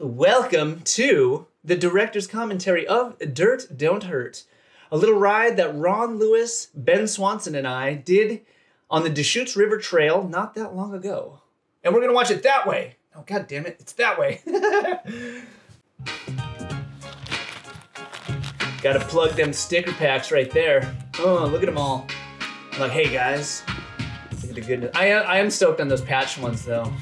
Welcome to the director's commentary of Dirt Don't Hurt, a little ride that Ron Lewis, Ben Swanson, and I did on the Deschutes River Trail not that long ago. And we're going to watch it that way. Oh, God damn it. It's that way. Got to plug them sticker packs right there. Oh, look at them all. I'm like, hey, guys. Look at the goodness. I am stoked on those patch ones, though.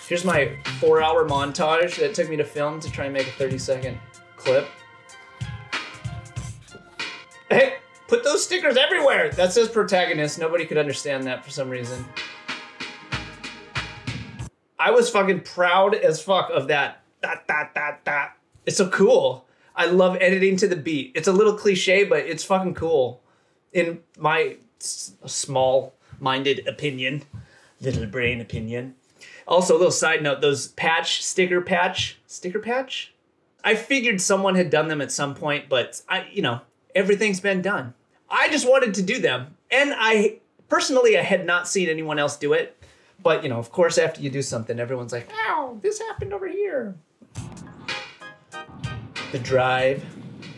Here's my 4-hour montage that took me to film to try and make a 30-second clip. Hey, put those stickers everywhere! That says protagonist. Nobody could understand that for some reason. I was fucking proud as fuck of that. It's so cool. I love editing to the beat. It's a little cliche, but it's fucking cool. In my small-minded opinion. Little brain opinion. Also, a little side note, those sticker patch? I figured someone had done them at some point, but everything's been done. I just wanted to do them. And I had not seen anyone else do it. But, of course, after you do something, everyone's like, ow, this happened over here. The drive.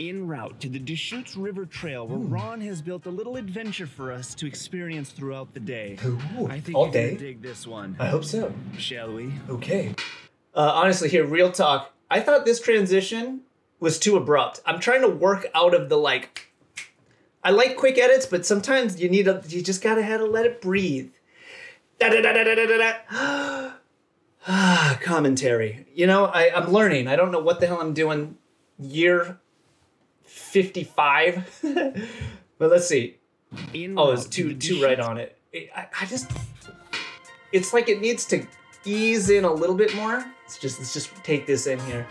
En route to the Deschutes River Trail, where Ron has built a little adventure for us to experience throughout the day. Ooh, I think all you're day? gonna dig this one. I hope so. Shall we? Okay. Honestly, here, real talk. I thought this transition was too abrupt. I'm trying to work out of the, I like quick edits, but sometimes you just gotta let it breathe. Commentary. I'm learning. I don't know what the hell I'm doing. Year 55. But let's see. It's two right on it. It's like it needs to ease in a little bit more. Let's just take this in here.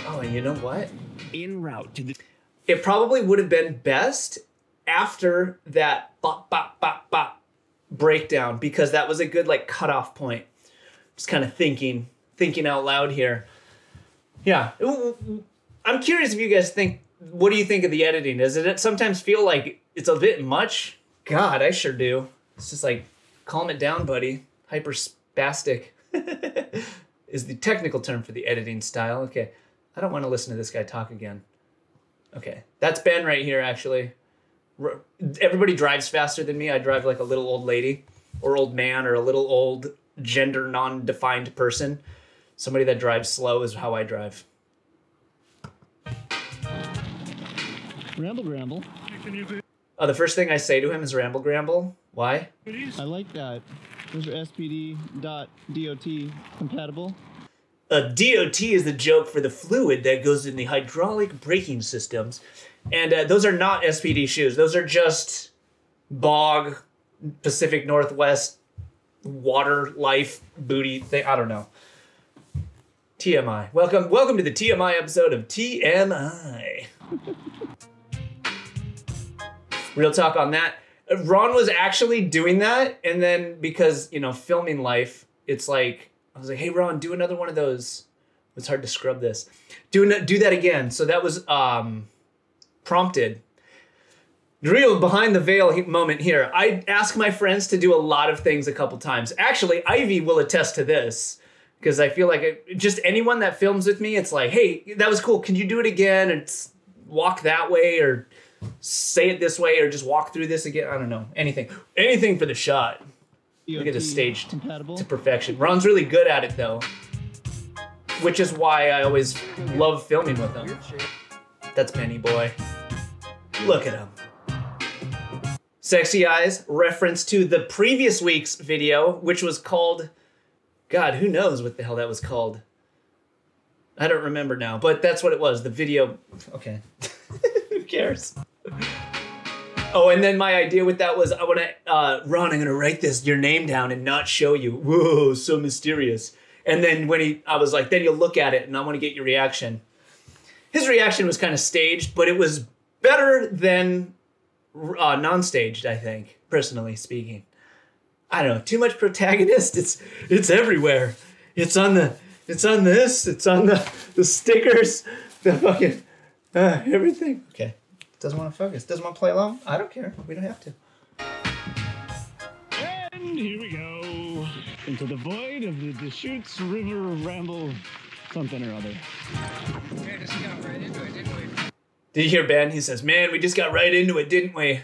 Oh, and you know what? En route to the... It probably would have been best after that bop, bop, bop, bop breakdown, because that was a good cutoff point. Just kind of thinking out loud here. Yeah. I'm curious if you guys what do you think of the editing? Does it sometimes feel like it's a bit much? God, I sure do. It's just calm it down, buddy. Hyperspastic is the technical term for the editing style. Okay. I don't want to listen to this guy talk again. Okay. That's Ben right here, actually. Everybody drives faster than me. I drive like a little old lady or old man or a little old gender non-defined person. Somebody that drives slow is how I drive. Ramble Gramble. The first thing I say to him is Ramble Gramble. Why? I like that. Those are SPD.DOT compatible. DOT is the joke for the fluid that goes in the hydraulic braking systems. And those are not SPD shoes. Those are just bog, Pacific Northwest, water life booty thing. I don't know. TMI. Welcome to the TMI episode of TMI. Real talk on that. Ron was actually doing that, and then because, filming life, it's I was like, hey, Ron, do another one of those. It's hard to scrub this. Do that again. So that was prompted. Real behind the veil moment here. I ask my friends to do a lot of things a couple times. Actually, Ivy will attest to this, because I feel like just anyone that films with me, it's like, hey, that was cool. Can you do it again? And walk that way, or say it this way, or just walk through this again. I don't know. Anything for the shot. Look at this staged to perfection. Ron's really good at it, though, which is why I always love filming with him. That's Penny Boy. Look at him. Sexy Eyes, reference to the previous week's video, which was called... God, who knows what the hell that was called? I don't remember now, but that's what it was. The video... Okay. Who cares? Oh, and then my idea with that was, I want to... Ron, I'm going to write your name down and not show you. Whoa, so mysterious. And then I was like, then you'll look at it and I want to get your reaction. His reaction was kind of staged, but it was better than non-staged, I think, personally speaking. I don't know, too much protagonist. It's everywhere. It's on this. It's on the stickers. The fucking everything. Okay, doesn't want to focus. Doesn't want to play along. I don't care. We don't have to. And here we go. into the void of the Deschutes River Ramble something or other. Yeah, just got right into it, didn't we? Did you hear Ben? He says, man, we just got right into it, didn't we?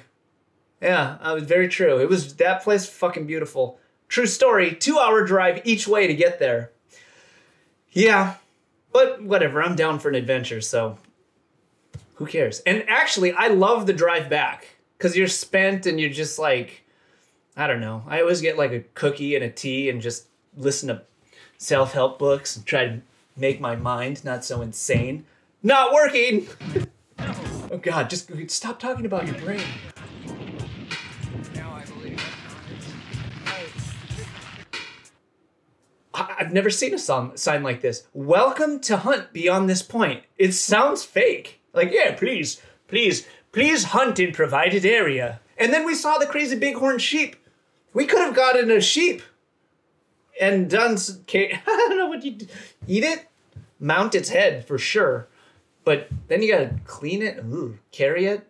Yeah, that was very true. It was that place fucking beautiful. True story, 2-hour drive each way to get there. Yeah, but whatever, I'm down for an adventure, so who cares? And actually, I love the drive back because you're spent and you're just like, I don't know. I always get like a cookie and a tea and just listen to self-help books and try to make my mind not so insane. Not working! Oh God, just stop talking about your brain. Now I believe it. I've never seen a sign like this. Welcome to hunt beyond this point. It sounds fake. Like, yeah, please hunt in provided area. And then we saw the crazy bighorn sheep. We could have gotten a sheep and done some, I don't know what you do. Eat it? Mount its head for sure. But then you gotta clean it, carry it.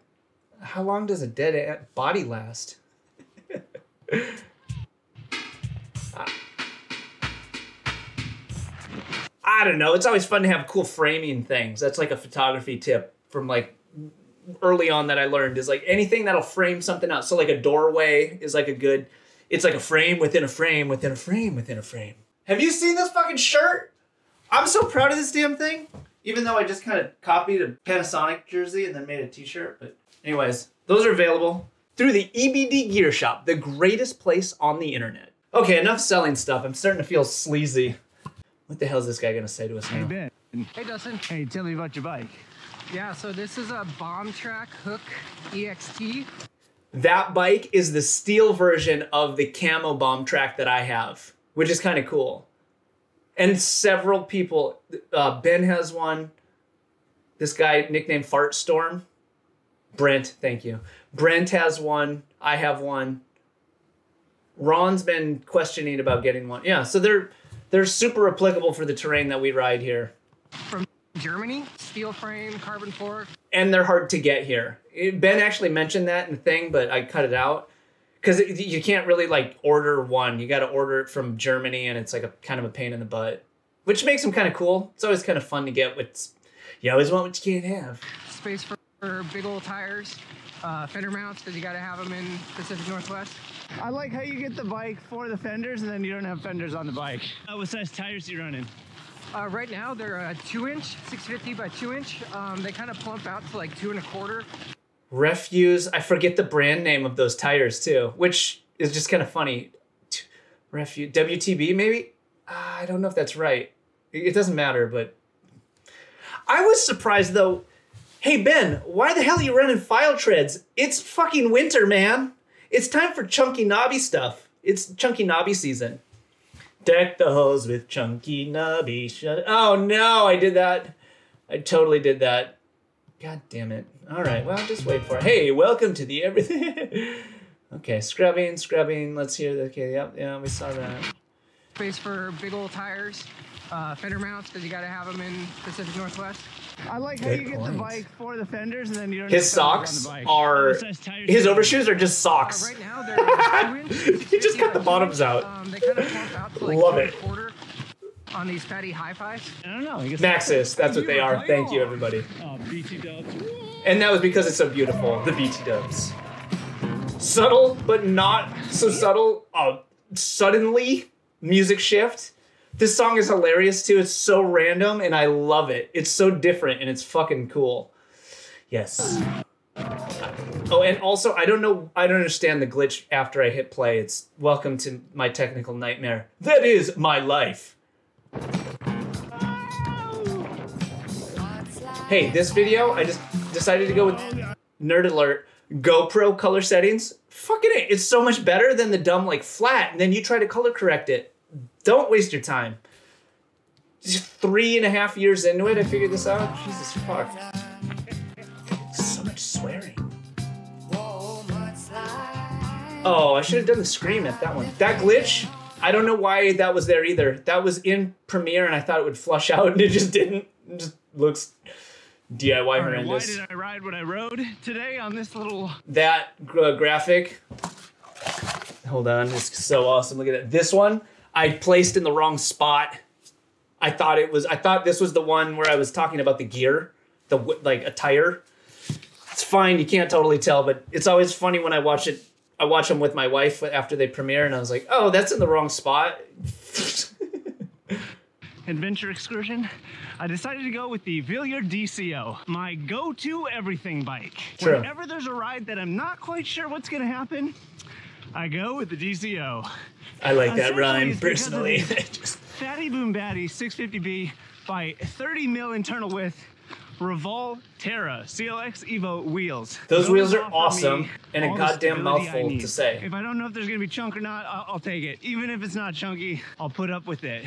How long does a dead body last? I don't know. It's always fun to have cool framing things. That's like a photography tip from like early on that I learned is like anything that'll frame something out. So like a doorway is like it's like a frame within a frame within a frame within a frame. Have you seen this fucking shirt? I'm so proud of this damn thing. Even though I just kind of copied a Panasonic jersey and then made a t-shirt. But anyways, those are available through the EBD Gear Shop, the greatest place on the internet. Okay, enough selling stuff. I'm starting to feel sleazy. What the hell is this guy going to say to us now? Hey, Ben. Hey, Dustin. Hey, tell me about your bike. Yeah, so this is a Bomb Track Hook EXT. That bike is the steel version of the camo bomb track that I have, which is kind of cool. And several people, Ben has one. This guy nicknamed Fart Storm. Brent, thank you. Brent has one. I have one. Ron's been questioning about getting one. Yeah, so they're super applicable for the terrain that we ride here. From Germany, steel frame, carbon fork. And they're hard to get here. Ben actually mentioned that in the thing, but I cut it out. Because you can't really like order one. You got to order it from Germany, and it's like a kind of a pain in the butt, which makes them kind of cool. It's always kind of fun to get. You always want what you can't have. Space for big old tires, fender mounts because you got to have them in Pacific Northwest. I like how you get the bike for the fenders and then you don't have fenders on the bike. What size tires are you running? Right now they're a 2-inch, 650 by 2-inch. They kind of plump out to like 2 1/4. Refuse. I forget the brand name of those tires too, which is just kind of funny. Refuse. WTB maybe? I don't know if that's right. It doesn't matter, but I was surprised though. Hey Ben, why the hell are you running file treads? It's fucking winter, man. It's time for chunky knobby stuff. It's chunky knobby season. Deck the hose with chunky knobby. Oh no, I did that. I totally did that. God damn it. All right, well, just wait for it. Hey, welcome to the everything. Okay, scrubbing. Let's hear that. Okay, yeah, we saw that. Space for big old tires, fender mounts because you got to have them in Pacific Northwest. I like how you get the bike for the fenders and then you don't his have fenders socks on the bike. are his overshoes are just socks. Right now they're 2-inch. He just got the bottoms out. They kind of plump out to like Love 2 it. 1/4 on these fatty hi-fis. I don't know. I guess Maxis, that's what they are. Thank you, everybody. Oh, BT dubs. And that was because it's so beautiful. The BT dubs. Subtle, but not so subtle. Suddenly, music shift. This song is hilarious too. It's so random and I love it. It's so different and it's fucking cool. Yes. Oh, and also I don't understand the glitch after I hit play. It's welcome to my technical nightmare. That is my life. Hey, this video, I just decided to go with nerd alert. GoPro color settings. Fucking it. It's so much better than the dumb like flat and then you try to color correct it. Don't waste your time. Just 3.5 years into it, I figured this out. Jesus fuck. So much swearing. Oh, I should have done the scream at that one. That glitch, I don't know why that was there either. That was in Premiere and I thought it would flush out and it just didn't. It just looks DIY horrendous. Why did I ride what I rode today on this little... That graphic. Hold on, it's so awesome. Look at that. This one. I placed in the wrong spot. I thought this was the one where I was talking about the gear, like Attire. It's fine, you can't totally tell, but it's always funny when I watch it. I watch them with my wife after they premiere, and I was like, oh, that's in the wrong spot. Adventure excursion, I decided to go with the Wilier DCO, my go-to everything bike. True. Whenever there's a ride that I'm not quite sure what's gonna happen, I go with the DCO. I like that rhyme personally. Fatty Boom Batty 650B by 30mm internal width Revol Terra CLX Evo wheels. Those wheels are awesome and a goddamn mouthful to say. If I don't know if there's gonna be chunk or not, I'll take it. Even if it's not chunky, I'll put up with it.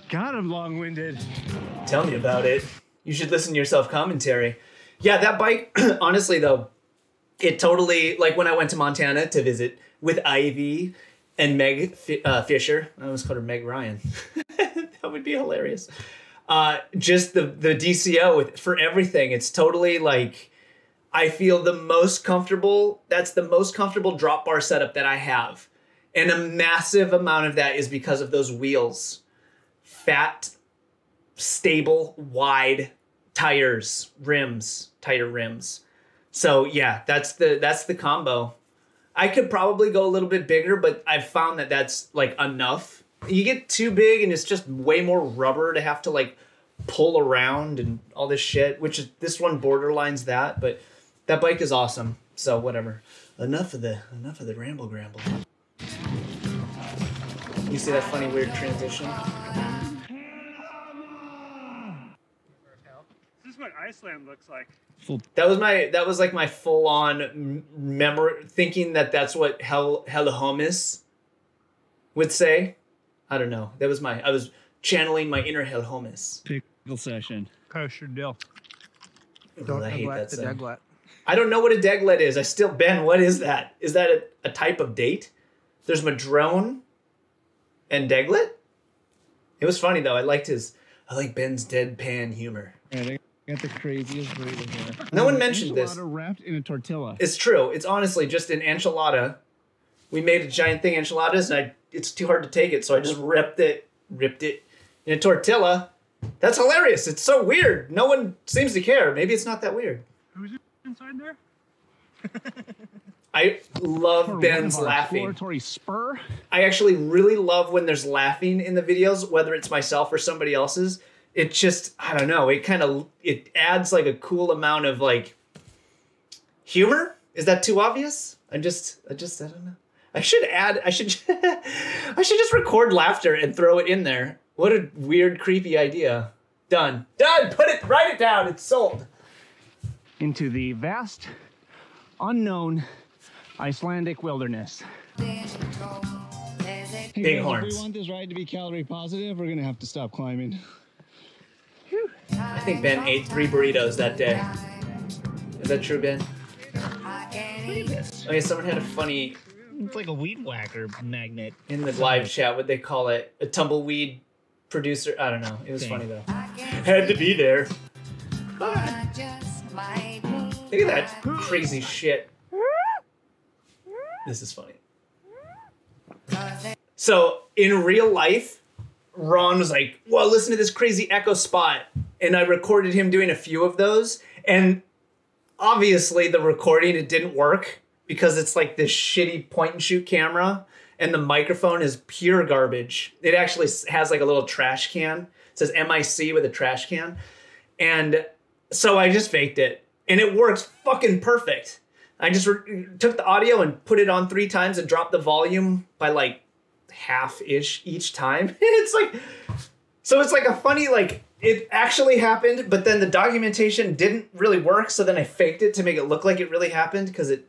God, I'm long-winded. Tell me about it. You should listen to your self-commentary. Yeah, that bike, honestly though, it totally, like when I went to Montana to visit with Ivy and Meg Fisher, I almost called her Meg Ryan. That would be hilarious. Just the DCO for everything. It's totally like, I feel the most comfortable. That's the most comfortable drop bar setup that I have. And a massive amount of that is because of those wheels. Fat, stable, wide tires, rims, tighter rims. So yeah, that's the combo. I could probably go a little bit bigger, but I've found that that's like enough. You get too big and it's just way more rubber to have to like pull around and all this shit, which is, this one borderlines that, but that bike is awesome. So whatever. Enough of the Ramble Gramble. You see that funny weird transition? This is what Iceland looks like. That was like my full on memory, thinking that that's what Hella Homies would say. I don't know. I was channeling my inner Hell Homies. Pickle session. Kosher dill. Oh, I hate that saying. Deglet. I don't know what a deglet is. Ben, what is that? Is that a type of date? There's Madrone and deglet? It was funny though. I like Ben's deadpan humor. Yeah, they got the craziest burrito here. No one mentioned this. Enchilada wrapped in a tortilla. It's true. It's honestly just an enchilada. We made a giant thing enchiladas, and it's too hard to take it, so I just ripped it in a tortilla. That's hilarious. It's so weird. No one seems to care. Maybe it's not that weird. Who's inside there? I love Ben's laughing. Exploratory Spur. I actually really love when there's laughing in the videos, whether it's myself or somebody else's. It just, I don't know. It adds like a cool amount of like humor. Is that too obvious? I don't know. I should just record laughter and throw it in there. What a weird, creepy idea. Done. Write it down. It's sold. Into the vast, unknown Icelandic wilderness. Hey Big guys, horns. If we want this ride to be calorie positive, we're gonna have to stop climbing. I think Ben ate 3 burritos that day. Is that true, Ben? Okay, someone had a funny... It's like a weed whacker magnet. In the live chat, what they call it, a tumbleweed producer. I don't know. It was funny though. Had to be there. Look at that crazy shit. This is funny. So in real life, Ron was like, well, listen to this crazy echo spot. And I recorded him doing a few of those. And obviously the recording, it didn't work because it's like this shitty point and shoot camera. And the microphone is pure garbage. It actually has like a little trash can. It says MIC with a trash can. And so I just faked it. And it works fucking perfect. I just took the audio and put it on 3 times and dropped the volume by like half-ish each time. It's like, so it's like a funny, like, it actually happened, but then the documentation didn't really work. So then I faked it to make it look like it really happened because it,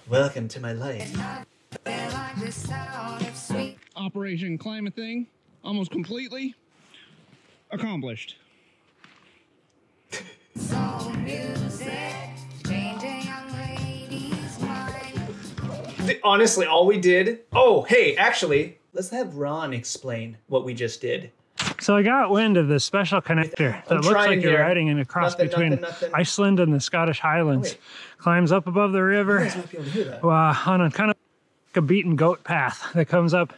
welcome to my life. Operation Climate Thing, almost completely accomplished. Honestly, all we did... Oh, hey, actually, let's have Ron explain what we just did. So I got wind of this special connector that looks like you're riding in a cross between Iceland and the Scottish Highlands. Climbs up above the river You guys might be able to hear that. on a kind of like a beaten goat path that comes up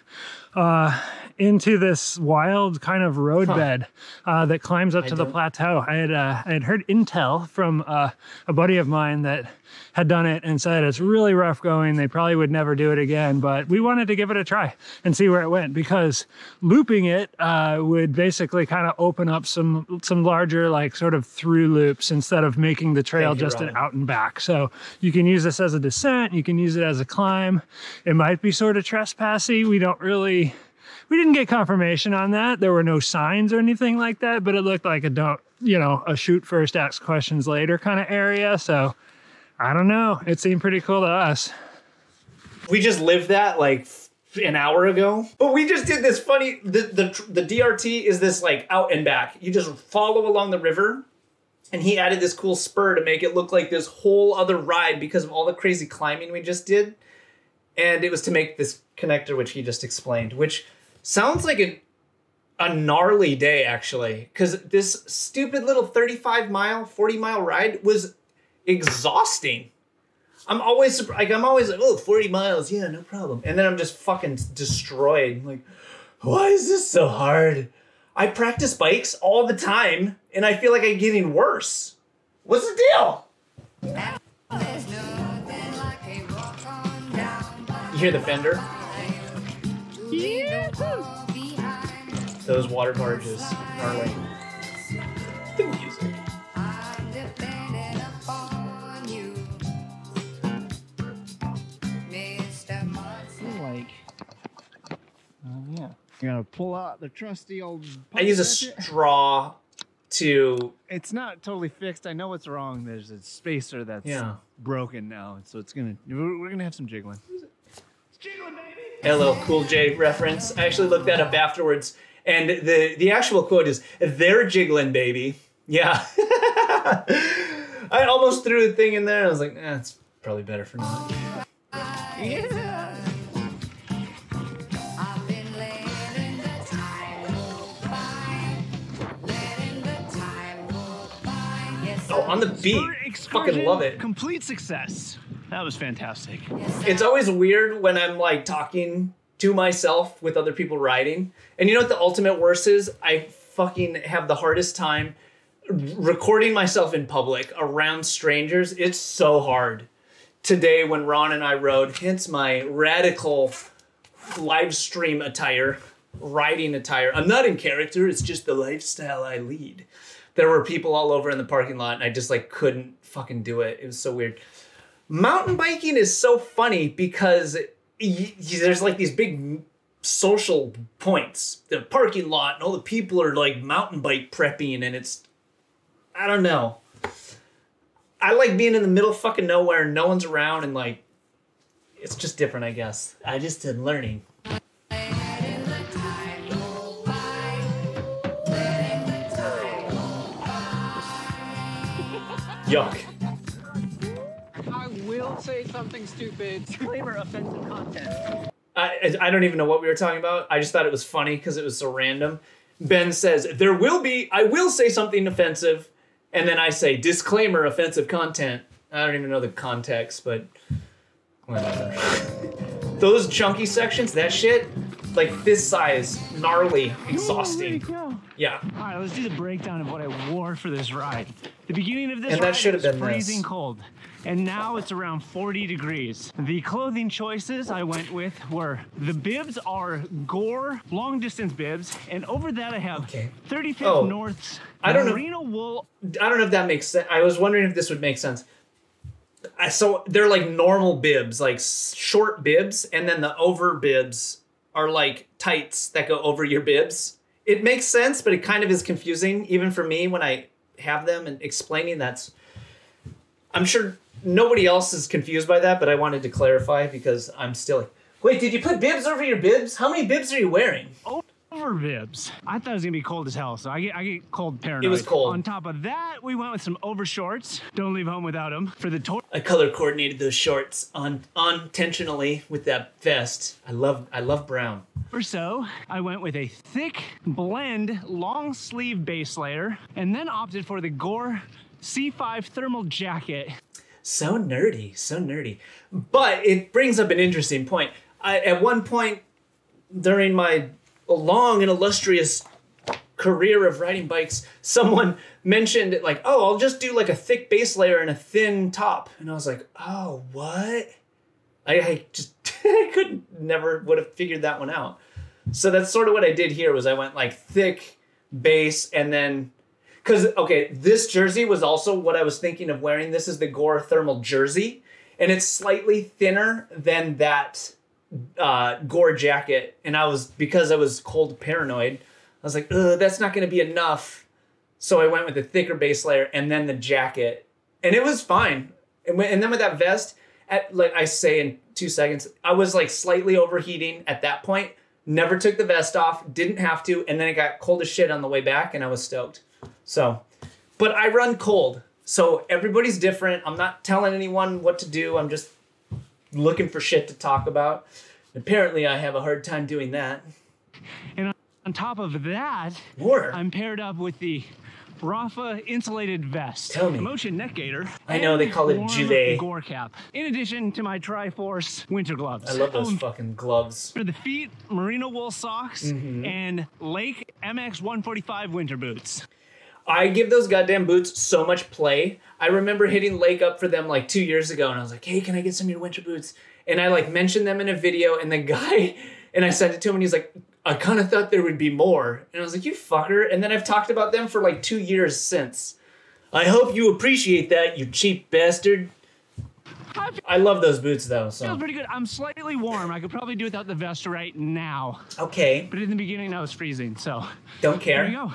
into this wild kind of roadbed that climbs up to the plateau. I had heard intel from a buddy of mine that had done it and said it's really rough going. They probably would never do it again, but we wanted to give it a try and see where it went, because looping it would basically kind of open up some larger, like, sort of through loops instead of making the trail just an out and back. So you can use this as a descent, you can use it as a climb. It might be sort of trespassy. We didn't get confirmation on that. There were no signs or anything like that, but it looked like a shoot first, ask questions later kind of area. So I don't know. It seemed pretty cool to us. We just lived that like an hour ago, but we just did this funny, the DRT is this like out and back. You just follow along the river, and he added this cool spur to make it look like this whole other ride because of all the crazy climbing we just did. And it was to make this connector, which he just explained, which sounds like a gnarly day, actually, because this stupid little 35-mile, 40-mile ride was exhausting. I'm always like, oh, 40 miles, yeah, no problem. And then I'm just fucking destroyed. I'm like, why is this so hard? I practice bikes all the time, and I feel like I'm getting worse. What's the deal? You hear the fender? Yeah. Those water barges are like the music. Yeah. You gotta pull out the trusty old. I use a straw to. It's not totally fixed. I know what's wrong. There's a spacer that's broken now, so we're gonna have some jiggling. It's jiggling, baby. Hello, Cool J reference. I actually looked that up afterwards, and the actual quote is, "They're jiggling, baby." Yeah. I almost threw the thing in there. I was like, it's probably better for now. Yeah. Oh, on the beat. Fucking love it. Complete success. That was fantastic. It's always weird when I'm like talking to myself with other people riding. And you know what the ultimate worst is? I fucking have the hardest time recording myself in public around strangers. It's so hard. Today when Ron and I rode, hence my radical live stream attire, riding attire. I'm not in character, it's just the lifestyle I lead. There were people all over in the parking lot, and I just like couldn't fucking do it. It was so weird. Mountain biking is so funny because there's like these big social points. The parking lot and all the people are like mountain bike prepping, and it's, I don't know. I like being in the middle of fucking nowhere and no one's around, and like, it's just different, I guess. I just am learning. Yuck. I will say something stupid. Disclaimer, offensive content. I don't even know what we were talking about. I just thought it was funny because it was so random. Ben says, I will say something offensive. And then I say, disclaimer, offensive content. I don't even know the context, but whatever. Those chunky sections, that shit, like this size, gnarly, exhausting. Yeah. All right, let's do the breakdown of what I wore for this ride. The beginning of this and ride that should have been freezing cold, and now it's around 40 degrees. The clothing choices I went with were, the bibs are Gore long distance bibs, and over that I have 35th North's merino wool. I don't know if that makes sense. I was wondering if this would make sense. So they're like normal bibs, like short bibs, and then the over bibs are like tights that go over your bibs. It makes sense, but it kind of is confusing, even for me when I have them and explaining that's... I'm sure nobody else is confused by that, but I wanted to clarify because I'm still like, wait, did you put bibs over your bibs? How many bibs are you wearing? Over bibs. I thought it was gonna be cold as hell, so I get cold paranoid. It was cold. On top of that, we went with some over shorts. Don't leave home without them. For the tour, I color coordinated those shorts unintentionally with that vest. I love brown. or so, I went with a thick blend long sleeve base layer, and then opted for the Gore C5 thermal jacket. So nerdy, so nerdy. But it brings up an interesting point. At one point, during my long and illustrious career of riding bikes, someone mentioned like, oh, I'll just do like a thick base layer and a thin top. And I was like, oh, what? I just never would have figured that one out. So that's sort of what I did here was I went like thick base and then, because, okay, this jersey was also what I was thinking of wearing. This is the Gore thermal jersey, and it's slightly thinner than that Gore jacket. And because I was cold paranoid, I was like, ugh, that's not going to be enough. So I went with the thicker base layer and then the jacket, and it was fine. And then with that vest, like I say in 2 seconds, I was like slightly overheating at that point. Never took the vest off, didn't have to, and then it got cold as shit on the way back, and I was stoked. So, but I run cold, so everybody's different. I'm not telling anyone what to do. I'm just looking for shit to talk about. Apparently, I have a hard time doing that. And on top of that, I'm paired up with the Rafa insulated vest. Tell me. Motion neck gaiter. I know, they call it gilet. Gore cap. In addition to my Triforce winter gloves. I love those fucking gloves. For the feet, merino wool socks, and Lake MX 145 winter boots. I give those goddamn boots so much play. I remember hitting Lake up for them like 2 years ago, and I was like, hey, can I get some of your winter boots? And I like mentioned them in a video, and the guy, and I sent it to him, and he's like, I kind of thought there would be more. And I was like, you fucker. And then I've talked about them for like 2 years since. I hope you appreciate that, you cheap bastard. I love those boots though. So. Feels pretty good. I'm slightly warm. I could probably do without the vest right now. Okay. But in the beginning I was freezing, so. Don't care. There you go.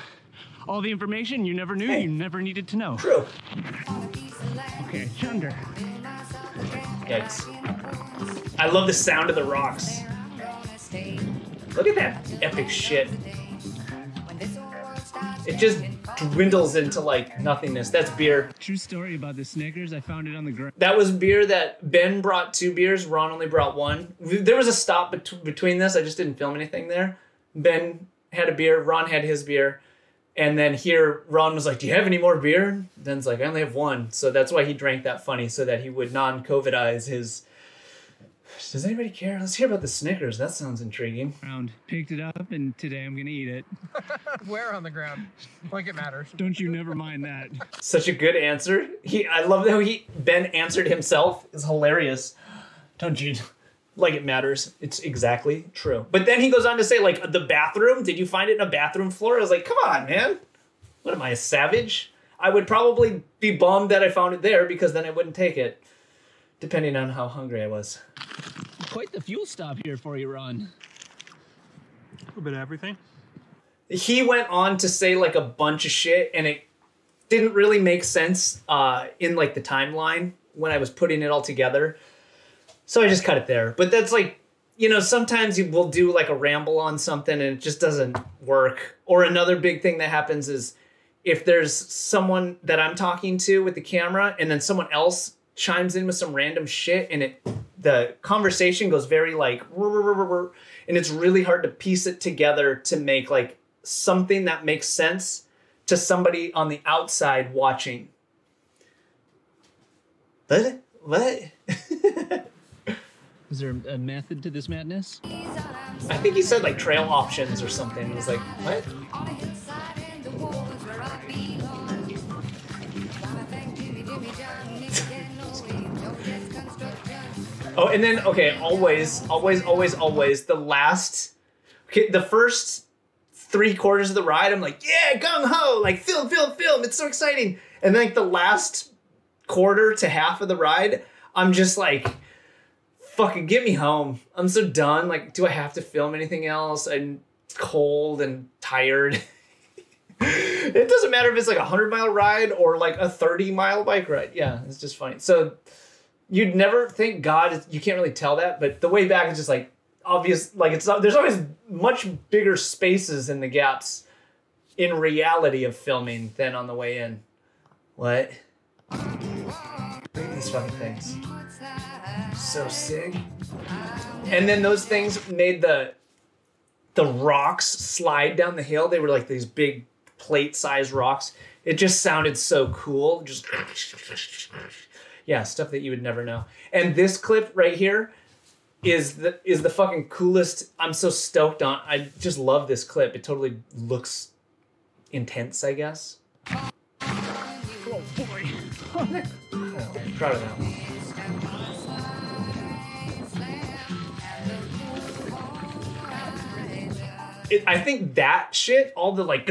All the information you never knew, you never needed to know. True. Okay, Chunder. Yikes. I love the sound of the rocks. Look at that epic shit. It just dwindles into like nothingness. That's beer. True story about the Snickers. I found it on the ground. That was beer that Ben brought 2 beers. Ron only brought 1. There was a stop between this. I just didn't film anything there. Ben had a beer. Ron had his beer. And then here, Ron was like, do you have any more beer? Ben's like, I only have 1. So that's why he drank that funny, so that he would non-COVIDize his... Does anybody care? Let's hear about the Snickers. That sounds intriguing. Picked it up, and today I'm gonna eat it. Where on the ground? Like it matters. Don't you never mind that. Such a good answer. I love how Ben answered himself. It's hilarious. Don't you? Like it matters. It's exactly true. But then he goes on to say, like, the bathroom. Did you find it in a bathroom floor? I was like, come on, man. What am I, a savage? I would probably be bummed that I found it there because then I wouldn't take it, depending on how hungry I was. Quite the fuel stop here for you, Ron. A little bit of everything. He went on to say like a bunch of shit, and it didn't really make sense in like the timeline when I was putting it all together. So I just cut it there. But that's like, you know, sometimes you will do like a ramble on something and it just doesn't work. Or another big thing that happens is if there's someone that I'm talking to with the camera and then someone else chimes in with some random shit and the conversation goes very like, and it's really hard to piece it together to make like something that makes sense to somebody on the outside watching. What? Is there a method to this madness? I think he said like trail options or something. It was like, what? Oh, and then, okay, always, the first 3/4 of the ride, I'm like, yeah, gung-ho, like, film, it's so exciting. And then, like, the last quarter to half of the ride, I'm just like, fucking get me home. I'm so done. Like, do I have to film anything else? I'm cold and tired. It doesn't matter if it's like a 100-mile ride or like a 30-mile bike ride. Yeah, it's just funny. So you'd never think God, you can't really tell that, but the way back is just like obvious. Like there's always much bigger spaces in the gaps in reality of filming than on the way in. What? These fucking things. So sick. And then those things made the rocks slide down the hill. They were like these big plate-sized rocks. It just sounded so cool. Just yeah, stuff that you would never know. And this clip right here, is the fucking coolest. I'm so stoked on. I just love this clip. It totally looks intense, I guess. Oh boy. Oh, I'm proud of that one. I think that shit, all the like,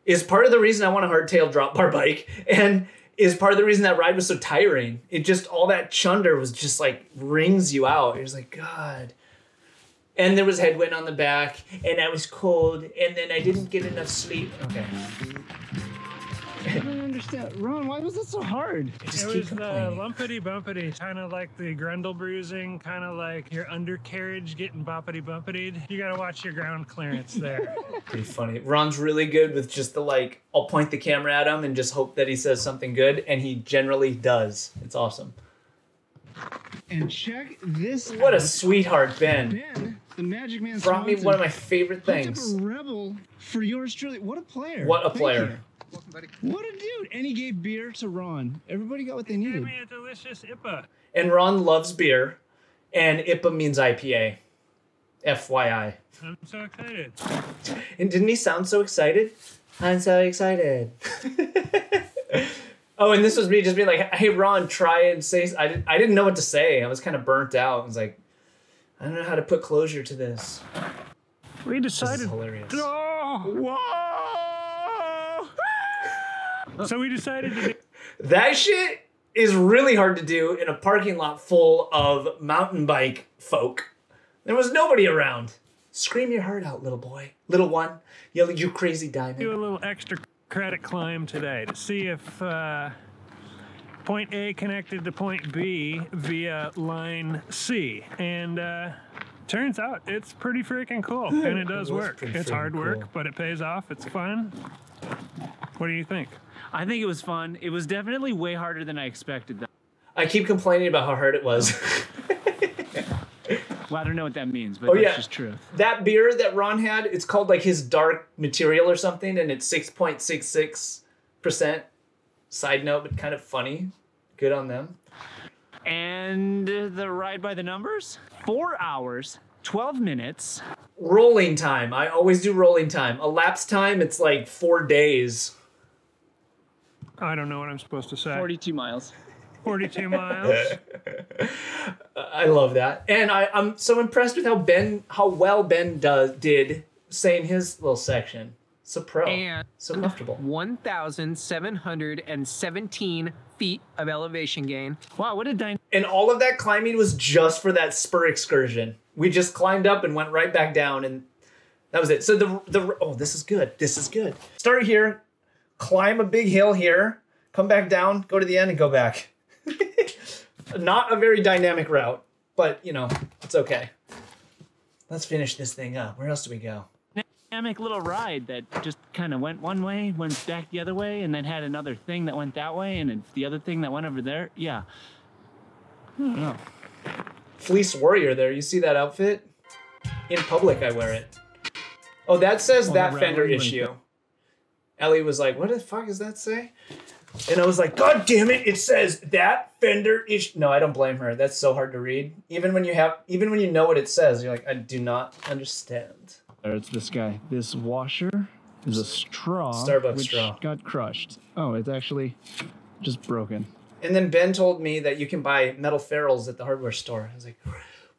is part of the reason I want a hardtail drop bar bike, and is part of the reason that ride was so tiring. It just, all that chunder was just like rings you out. It was like, God. And there was headwind on the back, and I was cold, and then I didn't get enough sleep. Okay. I don't understand. Ron, why was it so hard? It was the lumpity bumpity, kind of like the grundle bruising, kind of like your undercarriage getting boppity bumpity. You gotta watch your ground clearance there. Pretty funny. Ron's really good with just the like, I'll point the camera at him and just hope that he says something good, and he generally does. It's awesome. And check this What out. a sweetheart, Ben. Ben, the Magic Man Brought me Swanson, one of my favorite hooked things. up a Rebel for yours truly. What a player. What a Thank player. you. Welcome, buddy. What a dude. And he gave beer to Ron. Everybody got what they Give needed. me a delicious IPA. And Ron loves beer, and IPA means IPA. FYI. I'm so excited. And didn't he sound so excited? I'm so excited. Oh, and this was me just being like, hey, Ron, try and say... I didn't know what to say. I was kind of burnt out. I was like, I don't know how to put closure to this. We This decided. is hilarious. Oh, whoa! So we decided to do. That shit is really hard to do in a parking lot full of mountain bike folk. There was nobody around. Scream your heart out, little boy. Little one. Yell, you crazy diamond. Do a little extra credit climb today to see if point A connected to point B via line C, and turns out it's pretty freaking cool, and it does was work. pretty It's freaking hard work, cool. but it pays off. It's fun. What do you think? I think it was fun. It was definitely way harder than I expected, though. I keep complaining about how hard it was. Well, I don't know what that means, but Oh, that's yeah. just true. That beer that Ron had, it's called like his dark material or something, and it's 6.66%. Side note, but kind of funny. Good on them. And the ride by the numbers? 4 hours, 12 minutes. Rolling time. I always do rolling time. Elapsed time, it's like 4 days. I don't know what I'm supposed to say. 42 miles. 42 miles. I love that. And I'm so impressed with how well Ben did saying his little section. So pro. And So comfortable. 1,717 feet of elevation gain. Wow, what a dynamic. And all of that climbing was just for that spur excursion. We just climbed up and went right back down, and that was it. So oh, this is good. This is good. Start here, climb a big hill here, come back down, go to the end, and go back. Not a very dynamic route, but you know, it's okay. Let's finish this thing up. Where else do we go? Dynamic little ride that just kind of went one way, went back the other way, and then had another thing that went that way, and it's the other thing that went over there. Yeah. I don't know. Fleece Warrior there. You see that outfit? In public, I wear it. Oh, that says that fender issue. Ellie was like, what the fuck does that say? And I was like, God damn it, it says that fender issue. No, I don't blame her. That's so hard to read. Even when you know what it says, you're like, I do not understand. It's this guy. This washer is a straw. Starbucks which straw. got crushed. Oh, it's actually just broken. And then Ben told me that you can buy metal ferrules at the hardware store. I was like,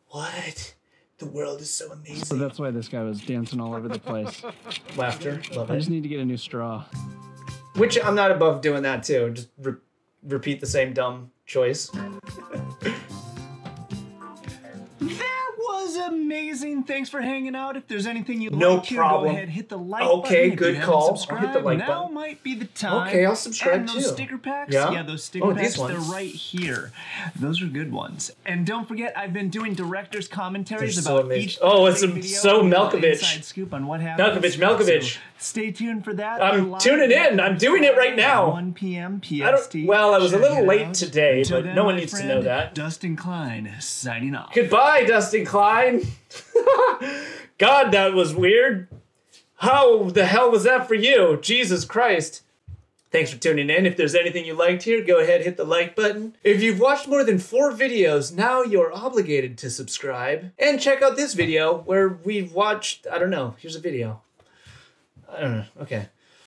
what? The world is so amazing. So that's why this guy was dancing all over the place. Laughter. Love I just it. need to get a new straw. Which I'm not above doing that too. Just repeat the same dumb choice. That was amazing. Thanks for hanging out. If there's anything you'd No like to, problem. go ahead, hit the like Okay, button. If good you call. haven't I'll hit the like now button. might be the time. Okay, I'll subscribe and those too. sticker packs? Yeah? Those sticker Oh, packs, these ones. they're right here. Those are good ones. And don't forget, I've been doing director's commentaries They're so about amazing. each Oh, it's video, so a little Malkovich. inside scoop on what happens. Malkovich. So stay tuned for that. I'm They're live tuning in. I'm doing it right now. 1 p.m. PST. I was a little Check it late out. today, Until but then, no one my needs to friend, know that. Dustin Klein signing off. Goodbye, Dustin Klein. God, that was weird. How the hell was that for you? Jesus Christ. Thanks for tuning in. If there's anything you liked here, go ahead, hit the like button. If you've watched more than 4 videos, now you're obligated to subscribe. And check out this video where we've watched, I don't know, here's a video. I don't know, okay.